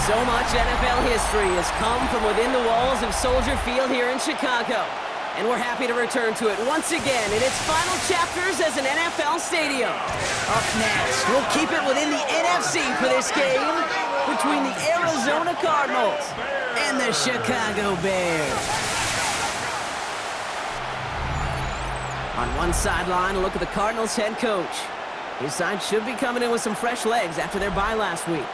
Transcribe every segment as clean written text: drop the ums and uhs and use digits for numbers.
So much NFL history has come from within the walls of Soldier Field here in Chicago. And we're happy to return to it once again in its final chapters as an NFL stadium. Up next, we'll keep it within the NFC for this game between the Arizona Cardinals and the Chicago Bears. On one sideline, a look at the Cardinals head coach. His side should be coming in with some fresh legs after their bye last week.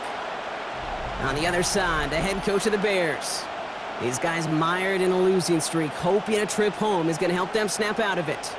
On the other side, the head coach of the Bears. These guys mired in a losing streak, hoping a trip home is going to help them snap out of it.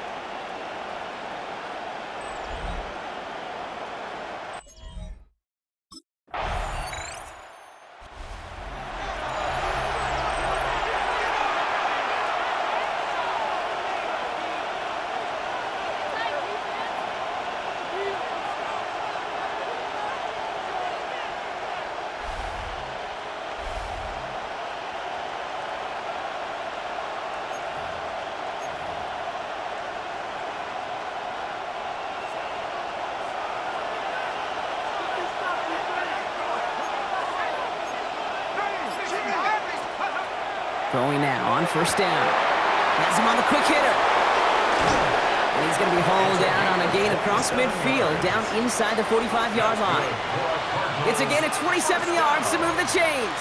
Going now on first down. Has him on the quick hitter. And he's going to be hauled down on a gain across midfield, down inside the 45-yard line. It's a gain of 27 yards to move the chains.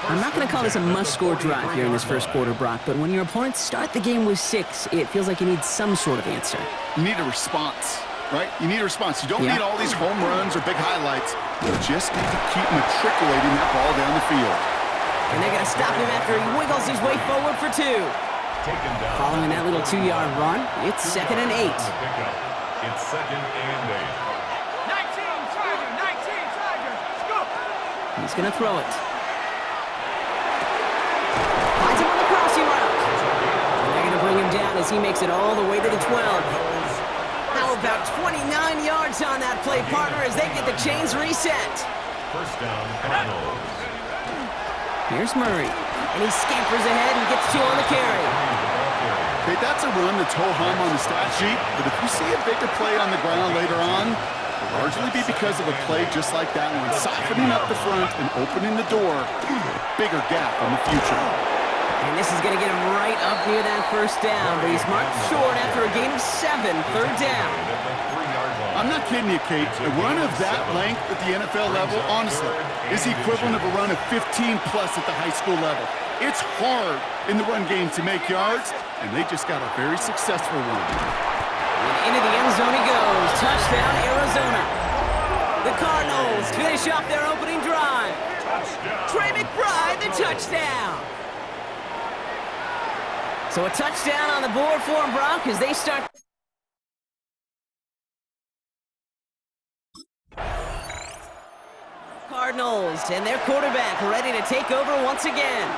I'm not going to call this a must-score drive here in this first quarter, Brock, but when your opponents start the game with 6, it feels like you need some sort of answer. You need a response, right? You need a response. You don't need all these home runs or big highlights. You just need to keep matriculating that ball down the field. And they're going to stop him after he wiggles his way forward for 2. Following that little 2-yard run, it's 2nd and 8. It's 2nd and 8. 19 Tiger, go! He's going to throw it. Finds him on the crossing route. And they're going to bring him down as he makes it all the way to the 12. How about 29 yards on that play, partner, as they get the chains reset. First down, Cardinals. Here's Murray, and he scampers ahead and gets 2 on the carry. Okay, that's a run that's ho-hum on the stat sheet, but if you see a bigger play on the ground later on, it'll largely be because of a play just like that one, softening up the front and opening the door for a bigger gap in the future. And this is going to get him right up near that first down, but he's marked short after a gain of 7, 3rd down. I'm not kidding you, Kate. A run of that length at the NFL level, honestly, is the equivalent of a run of 15-plus at the high school level. It's hard in the run game to make yards, and they just got a very successful one. And into the end zone he goes. Touchdown, Arizona. The Cardinals finish off their opening drive. Trey McBride, the touchdown. So a touchdown on the board for them, Brock, as they start. Cardinals and their quarterback ready to take over once again.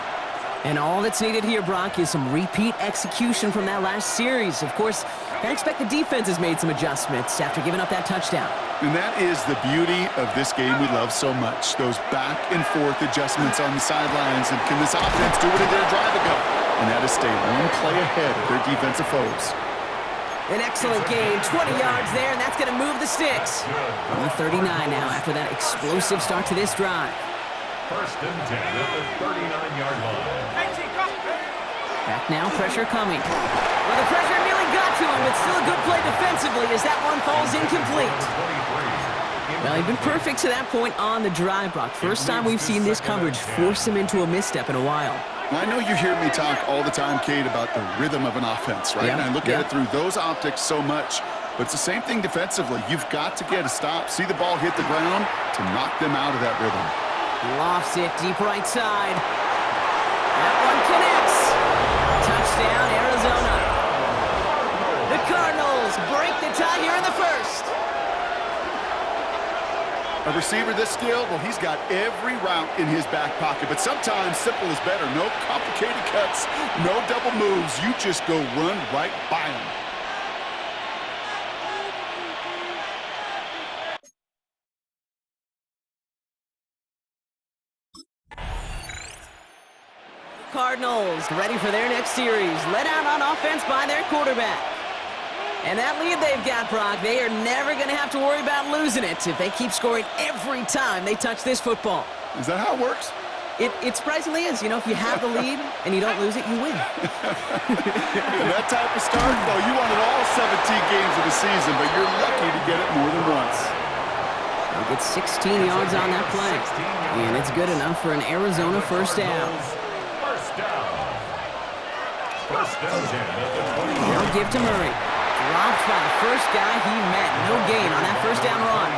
And all that's needed here, Brock, is some repeat execution from that last series. Of course, I expect the defense has made some adjustments after giving up that touchdown. And that is the beauty of this game we love so much, those back-and-forth adjustments on the sidelines. And can this offense do what it did a drive ago? And that is stay one play ahead of their defensive foes. An excellent gain, 20 yards there, and that's going to move the sticks. On the 39 now after that explosive start to this drive. First and 10 at the 39-yard line. Back now, pressure coming. Well, the pressure nearly got to him, but still a good play defensively as that one falls incomplete. Well, he's been perfect to that point on the drive, Brock. First time we've seen this coverage force him into a misstep in a while. I know you hear me talk all the time, Kate, about the rhythm of an offense, right? And I look at it through those optics so much. But it's the same thing defensively. You've got to get a stop, see the ball hit the ground to knock them out of that rhythm. Lofts it deep right side. That one connects. Touchdown, Arizona. The Cardinals break the tie here in the first. A receiver this skilled, well, he's got every route in his back pocket. But sometimes simple is better. No complicated cuts, no double moves. You just go run right by him. Cardinals ready for their next series. Led out on offense by their quarterback. And that lead they've got, Brock, they are never going to have to worry about losing it if they keep scoring every time they touch this football. Is that how it works? It surprisingly is. You know, if you have the lead and you don't lose it, you win. That type of start, well, you won it all 17 games of the season, but you're lucky to get it more than once. He'll get 16 yards on that play. And it's good enough for an Arizona first down. First down. First down, 10 at the 20. They'll give to Murray. Dropped by the first guy he met. No gain on that first down run.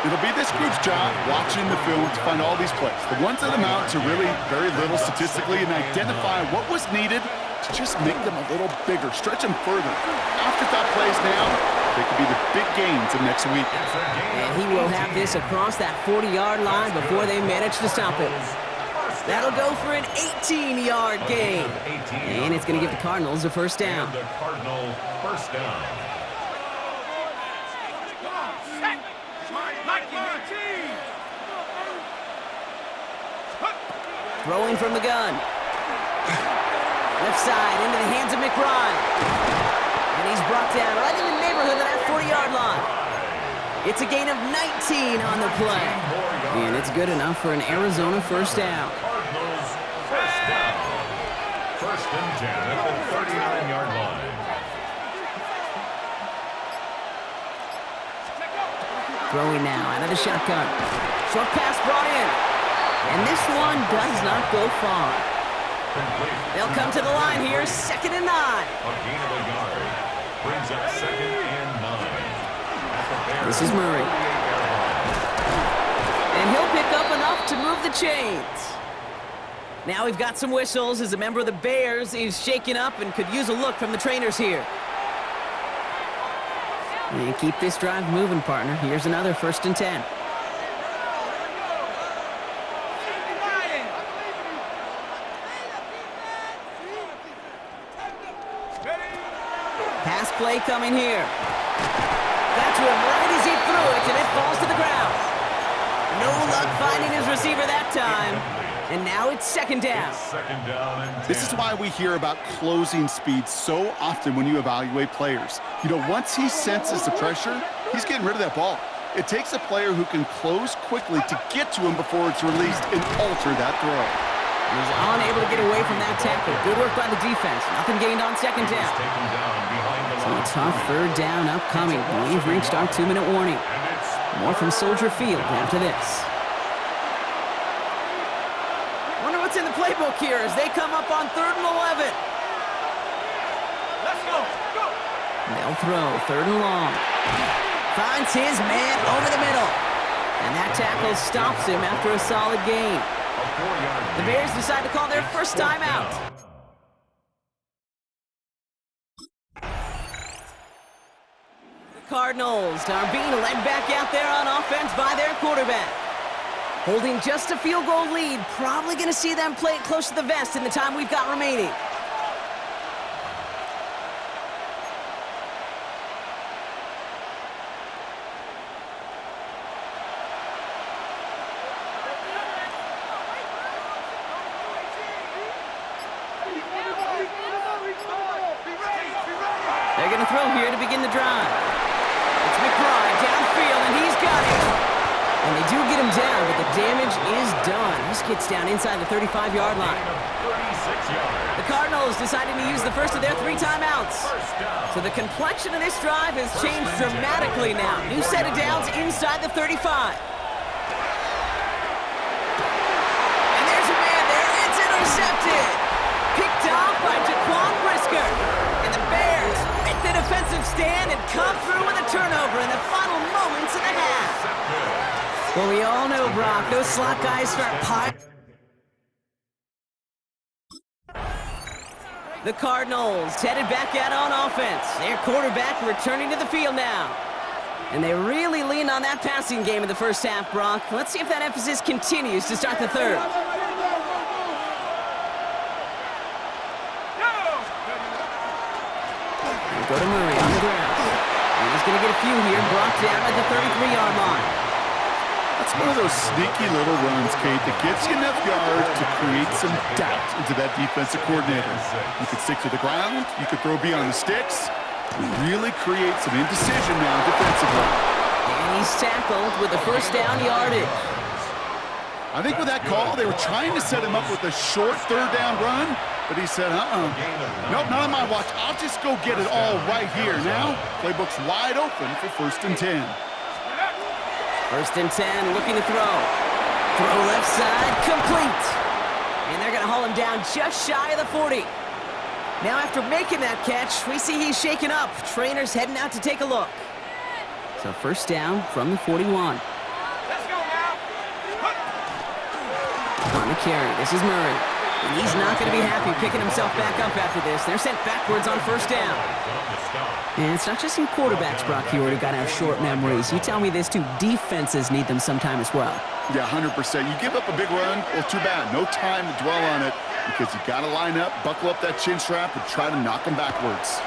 It'll be this group's job watching the film to find all these plays. The ones that amount to really very little statistically and identify what was needed to just make them a little bigger, stretch them further. Afterthought plays now, they could be the big gains of next week. And he will have this across that 40-yard line before they manage to stop it. That'll go for an 18-yard gain. And it's going to give the Cardinals a first down. The Cardinal first down. Throwing from the gun. Left side into the hands of McBride. And he's brought down right in the neighborhood of that 40-yard line. It's a gain of 19 on the play. And it's good enough for an Arizona first down. Cardinals first down. First and 10 at the 39-yard line. Throwing now out of the shotgun. Short pass brought in. And this one does not go far. They'll come to the line here, 2nd and 9. A gain of a yard. Brings up 2nd and 9. This is Murray. And he'll pick up enough to move the chains. Now we've got some whistles as a member of the Bears is shaken up and could use a look from the trainers here. And keep this drive moving, partner. Here's another 1st and 10. Pass play coming here. Got to him right as he threw it, and it falls to the ground. No luck finding his receiver that time. And now it's 2nd down. Second down and 10. This is why we hear about closing speed so often when you evaluate players. You know, once he senses the pressure, he's getting rid of that ball. It takes a player who can close quickly to get to him before it's released and alter that throw. He's unable to get away from that tackle. Good work by the defense. Nothing gained on 2nd down. Taken down behind the So a line. tough 3rd down upcoming. We've reached our 2-minute warning. And it's More from Soldier Field after this. Wonder what's in the playbook here as they come up on 3rd and 11. let's go. Go. They'll throw 3rd and long. Finds his man over the middle. And that tackle stops him after a solid gain. A 4-yard The Bears decide to call their first timeout. The Cardinals are being led back out there on offense by their quarterback. Holding just a field goal lead, probably going to see them play it close to the vest in the time we've got remaining. They're going to throw here to begin the drive. It's McBride downfield, and he's got it. And they do get him down, but the damage is done. This gets down inside the 35-yard line. 36 yards. The Cardinals deciding to use the first of their 3 timeouts. So the complexion of this drive has changed dramatically now. New set of downs inside the 35. And there's a man there. It's intercepted. Picked off by Jaquan Brisker. And the Bears make the defensive stand and come through with a turnover in the final moments of the half. Well, we all know, Brock, those slot guys start piling. The Cardinals headed back out on offense. Their quarterback returning to the field now. And they really leaned on that passing game in the first half, Brock. Let's see if that emphasis continues to start the 3rd. Go to Murray on the ground. And he's going to get a few here, brought down at the 33-yard line. That's one of those sneaky little runs, Kate, that gets you enough yards to create some doubt into that defensive coordinator. You could stick to the ground, you could throw beyond the sticks, and really create some indecision now defensively. And he's tackled with the first down yardage. I think with that call, they were trying to set him up with a short third down run, but he said, nope, not on my watch. I'll just go get it all right here. Now, playbook's wide open for 1st and 10. 1st and 10, looking to throw. Throw left side, complete. And they're going to haul him down just shy of the 40. Now after making that catch, we see he's shaken up. Trainer's heading out to take a look. So 1st down from the 41. On the carry, this is Murray. And he's not going to be happy picking himself back up after this. They're sent backwards on 1st down. And it's not just in quarterbacks, Brock, you already got to have short memories. You tell me this too, defenses need them sometime as well. Yeah, 100%. You give up a big run, well, too bad. No time to dwell on it because you got to line up, buckle up that chin strap, and try to knock them backwards.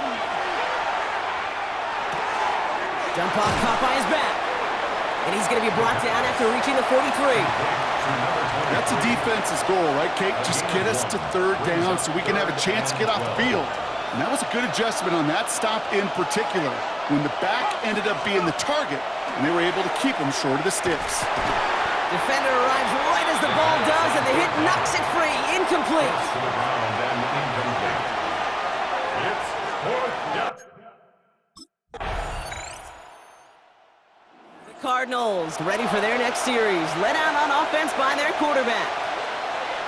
Dump off caught by his back. And he's going to be brought down after reaching the 43. That's a defense's goal, right, Kate? Just get us to 3rd down so we can have a chance to get off the field. And that was a good adjustment on that stop in particular, when the back ended up being the target, and they were able to keep him short of the sticks. Defender arrives right as the ball does, and the hit knocks it free. Incomplete. It's 4th down. Cardinals ready for their next series. Let out on offense by their quarterback.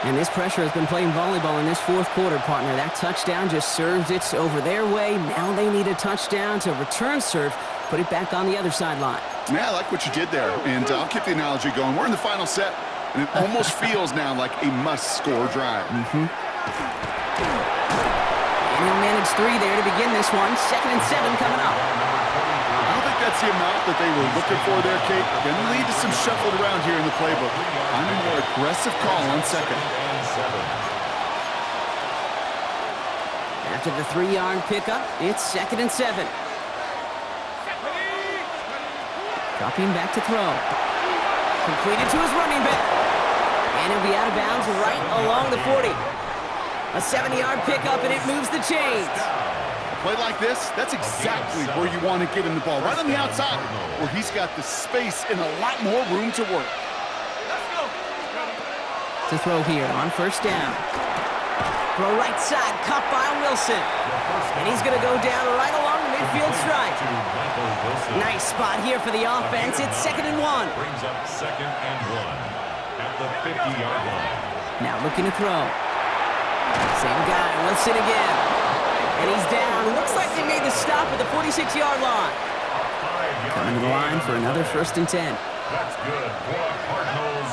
And this pressure has been playing volleyball in this 4th quarter, partner. That touchdown just served it over their way. Now they need a touchdown to return serve, put it back on the other sideline. Yeah, I like what you did there, and I'll keep the analogy going. We're in the final set, and it almost feels now like a must-score drive. And he'll manage 3 there to begin this one. 2nd and 7 coming up. I don't think that's the amount that they were looking for there, Kate. Going to lead to some shuffled around here in the playbook. I'm a more aggressive call on 2nd. After the 3-yard pickup, it's 2nd and 7. Dropping back to throw. Completed to his running back. And he'll be out of bounds right along the 40. A 70-yard pickup, and it moves the chains. Play like this, that's exactly where you want to get him the ball. Right on the outside, where he's got the space and a lot more room to work. To throw here on 1st down. Throw right side, caught by Wilson. And he's going to go down right along the midfield stripe. Nice spot here for the offense. It's 2nd and 1. Brings up 2nd and 1 at the 50-yard line. Now looking to throw. Same guy, Wilson again. And he's down. Looks like they made the stop at the 46-yard line. Coming to the line for another 1st and 10. That's good for the Cardinals.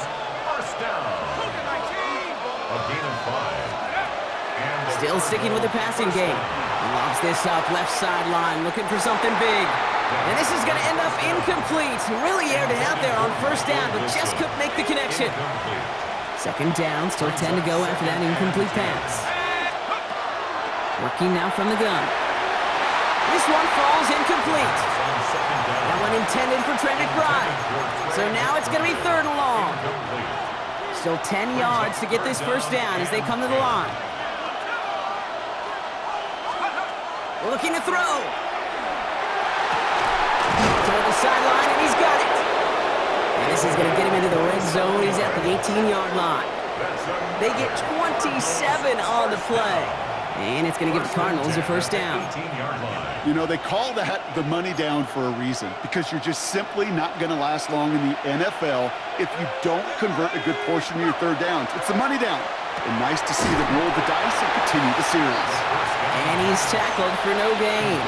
1st down. A gain of 5. Still sticking with the passing game. Lobs this up, left sideline, looking for something big. And this is going to end up incomplete. Really aired it out there on 1st down, but just couldn't make the connection. 2nd down, still 10 to go after that incomplete pass. Working now from the gun. This one falls incomplete. That one intended for Trent McBride. So now it's going to be 3rd and long. Still 10 yards to get this 1st down as they come to the line. Looking to throw. Toward the sideline, and he's got it. And this is going to get him into the red zone. He's at the 18-yard line. They get 27 on the play. And it's going to give the Cardinals a 1st down. You know, they call that the money down for a reason, because you're just simply not going to last long in the NFL if you don't convert a good portion of your 3rd downs. It's the money down. And nice to see them roll the dice and continue the series. And he's tackled for no gain.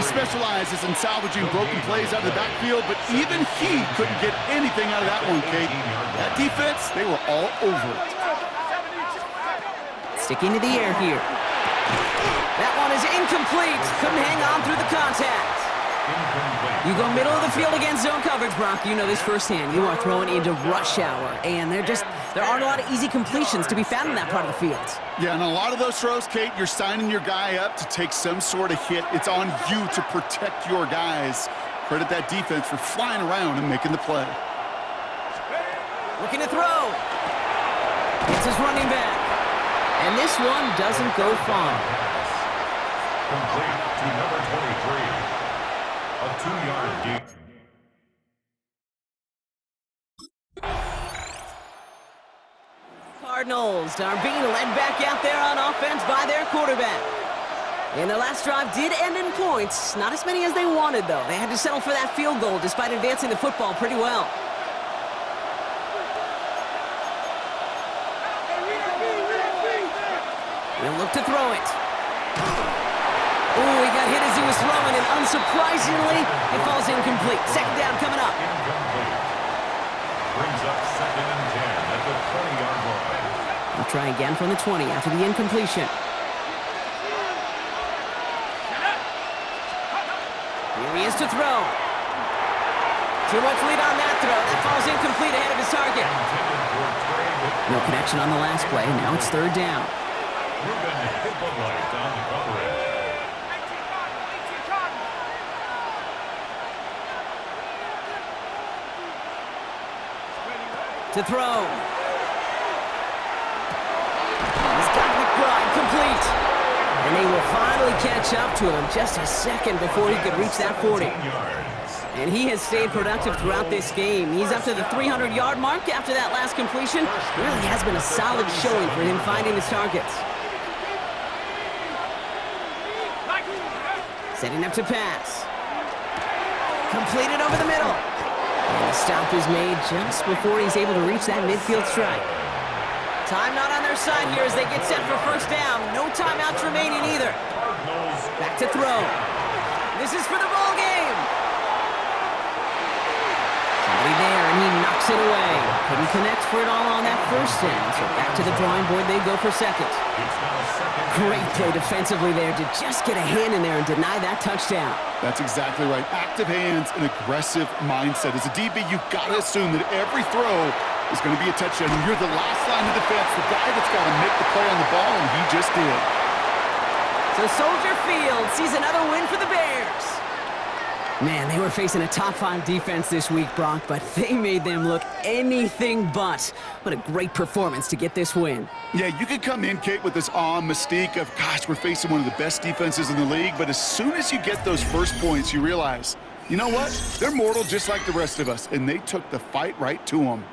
He specializes in salvaging broken plays out of the backfield, but even he couldn't get anything out of that one, Kate. That defense, they were all over it. Sticking to the air here. That one is incomplete. Couldn't hang on through the contact. You go middle of the field against zone coverage, Brock. You know this firsthand. You are throwing into rush hour, and there aren't a lot of easy completions to be found in that part of the field. Yeah, and a lot of those throws, Kate, you're signing your guy up to take some sort of hit. It's on you to protect your guys. Credit that defense for flying around and making the play. Looking to throw. It's his running back. And this one doesn't go far. Complete to number 23. A 2-yard gain. Cardinals are being led back out there on offense by their quarterback. And their last drive did end in points. Not as many as they wanted, though. They had to settle for that field goal despite advancing the football pretty well. He'll look to throw it. Ooh, he got hit as he was throwing, and unsurprisingly, it falls incomplete. Second down coming up. Incomplete. Brings up 2nd and 10 at the 20-yard line. They'll try again from the 20 after the incompletion. Here he is to throw. Too much lead on that throw. That falls incomplete ahead of his target. No connection on the last play. Now it's 3rd down. Ruben Hippolyte on the coverage. To throw. He's got McBride complete. And they will finally catch up to him just a second before he could reach that 40. And he has stayed productive throughout this game. He's up to the 300-yard mark after that last completion. Really has been a solid showing for him finding his targets. Setting up to pass. Completed over the middle. And the stop is made just before he's able to reach that midfield strike. Time not on their side here as they get set for 1st down. No timeouts remaining either. Back to throw. This is for the ball game. Somebody there, and he knocks it away. Couldn't connect for it all on that 1st down, so back to the drawing board they go for 2nd. Great play defensively there to just get a hand in there and deny that touchdown. That's exactly right. Active hands and aggressive mindset. As a DB, you've got to assume that every throw is going to be a touchdown. And you're the last line of defense, the guy that's got to make the play on the ball, and he just did. So Soldier Field sees another win for the Bears. Man, they were facing a top 5 defense this week, Brock, but they made them look anything but. What a great performance to get this win. Yeah, you could come in, Kate, with this mystique of, gosh, we're facing one of the best defenses in the league, but as soon as you get those first points, you realize, you know what? They're mortal just like the rest of us, and they took the fight right to them.